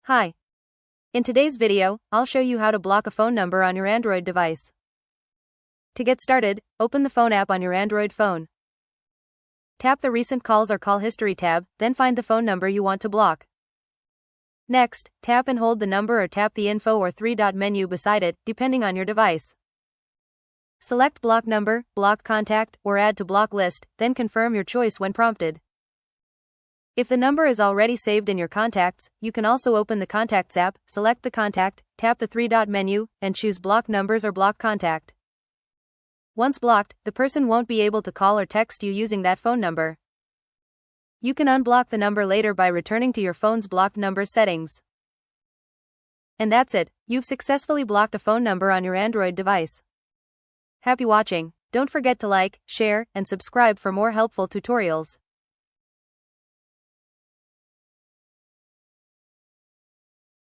Hi. In today's video, I'll show you how to block a phone number on your Android device. To get started, open the phone app on your Android phone. Tap the Recent Calls or Call History tab, then find the phone number you want to block. Next, tap and hold the number or tap the info or three-dot menu beside it, depending on your device. Select Block Number, Block Contact, or Add to Block List, then confirm your choice when prompted. If the number is already saved in your contacts, you can also open the Contacts app, select the contact, tap the three-dot menu, and choose Block Numbers or Block Contact. Once blocked, the person won't be able to call or text you using that phone number. You can unblock the number later by returning to your phone's blocked number settings. And that's it, you've successfully blocked a phone number on your Android device. Happy watching. Don't forget to like, share, and subscribe for more helpful tutorials.